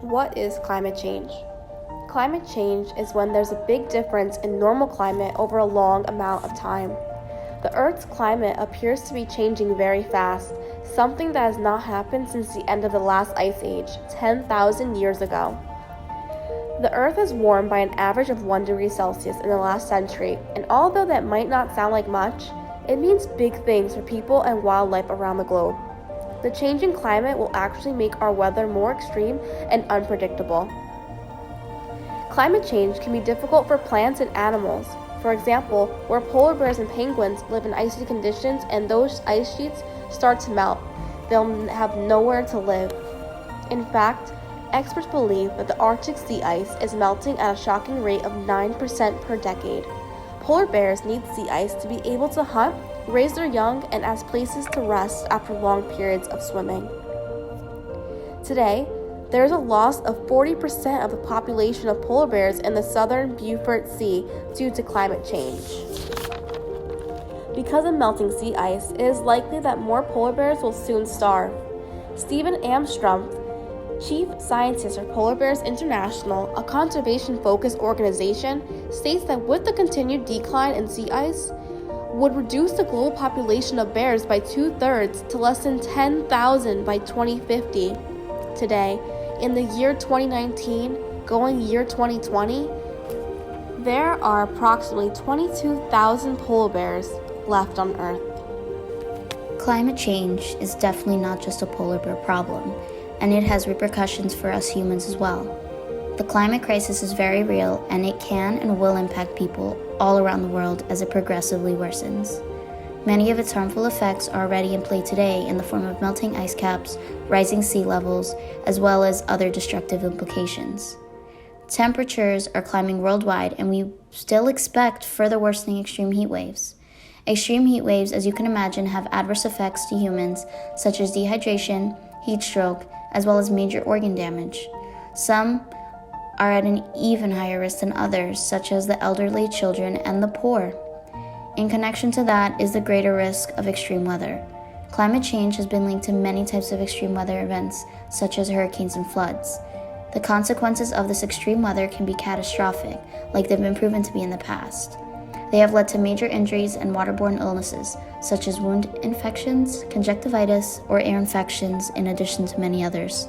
What is climate change? Climate change is when there's a big difference in normal climate over a long amount of time. The Earth's climate appears to be changing very fast, something that has not happened since the end of the last ice age, 10,000 years ago. The Earth has warmed by an average of 1 degree Celsius in the last century, and although that might not sound like much, it means big things for people and wildlife around the globe. The changing climate will actually make our weather more extreme and unpredictable. Climate change can be difficult for plants and animals. For example, where polar bears and penguins live in icy conditions and those ice sheets start to melt, they'll have nowhere to live. In fact, experts believe that the Arctic sea ice is melting at a shocking rate of 9% per decade. Polar bears need sea ice to be able to hunt, raise their young, and as places to rest after long periods of swimming. Today, there is a loss of 40% of the population of polar bears in the southern Beaufort Sea due to climate change. Because of melting sea ice, it is likely that more polar bears will soon starve. Stephen Amstrom, Chief Scientist for Polar Bears International, a conservation-focused organization, states that with the continued decline in sea ice, would reduce the global population of bears by 2/3 to less than 10,000 by 2050. Today, in the year 2019, going year 2020, there are approximately 22,000 polar bears left on Earth. Climate change is definitely not just a polar bear problem, and it has repercussions for us humans as well. The climate crisis is very real, and it can and will impact people all around the world as it progressively worsens. Many of its harmful effects are already in play today in the form of melting ice caps, rising sea levels, as well as other destructive implications. Temperatures are climbing worldwide, and we still expect further worsening extreme heat waves. Extreme heat waves, as you can imagine, have adverse effects to humans, such as dehydration, heat stroke, as well as major organ damage. Some are at an even higher risk than others, such as the elderly, children, and the poor. In connection to that is the greater risk of extreme weather. Climate change has been linked to many types of extreme weather events, such as hurricanes and floods. The consequences of this extreme weather can be catastrophic, like they've been proven to be in the past. They have led to major injuries and waterborne illnesses, such as wound infections, conjunctivitis, or air infections, in addition to many others.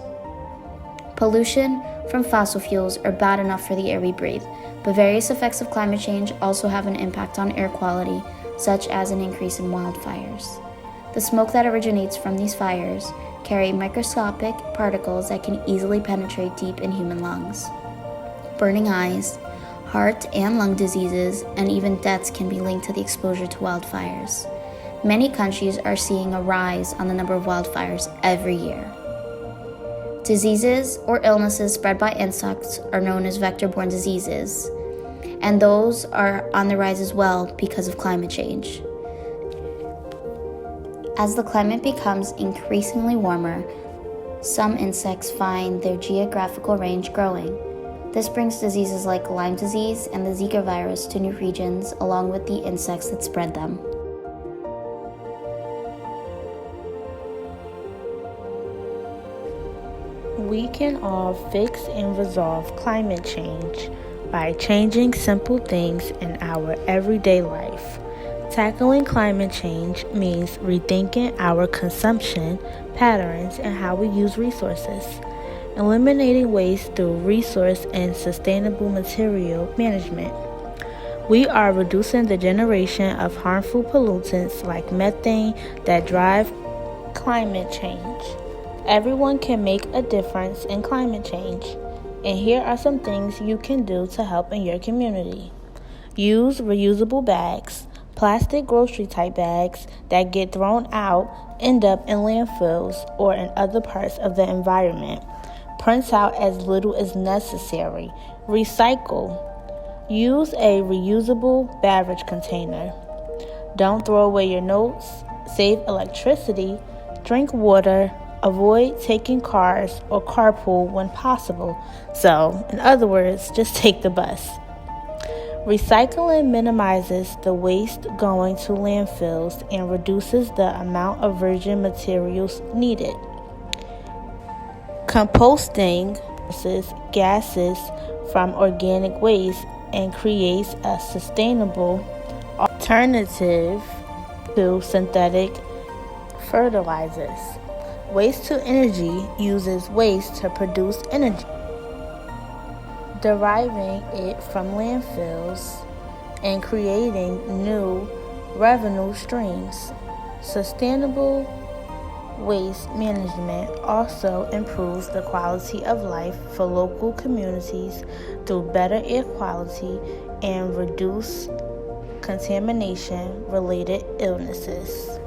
Pollution from fossil fuels are bad enough for the air we breathe, but various effects of climate change also have an impact on air quality, such as an increase in wildfires. The smoke that originates from these fires carry microscopic particles that can easily penetrate deep in human lungs. Burning eyes, heart and lung diseases, and even deaths can be linked to the exposure to wildfires. Many countries are seeing a rise on the number of wildfires every year. Diseases or illnesses spread by insects are known as vector-borne diseases, and those are on the rise as well because of climate change. As the climate becomes increasingly warmer, some insects find their geographical range growing. This brings diseases like Lyme disease and the Zika virus to new regions, along with the insects that spread them. We can all fix and resolve climate change by changing simple things in our everyday life. Tackling climate change means rethinking our consumption patterns and how we use resources, eliminating waste through resource and sustainable material management. We are reducing the generation of harmful pollutants like methane that drive climate change. Everyone can make a difference in climate change, and here are some things you can do to help in your community. Use reusable bags. Plastic grocery type bags that get thrown out end up in landfills or in other parts of the environment. Print out as little as necessary. Recycle. Use a reusable beverage container. Don't throw away your notes. Save electricity. Drink water. Avoid taking cars or carpool when possible. So, in other words, just take the bus. Recycling minimizes the waste going to landfills and reduces the amount of virgin materials needed. Composting gases from organic waste and creates a sustainable alternative to synthetic fertilizers. Waste to energy uses waste to produce energy, deriving it from landfills and creating new revenue streams. Sustainable waste management also improves the quality of life for local communities through better air quality and reduce contamination-related illnesses.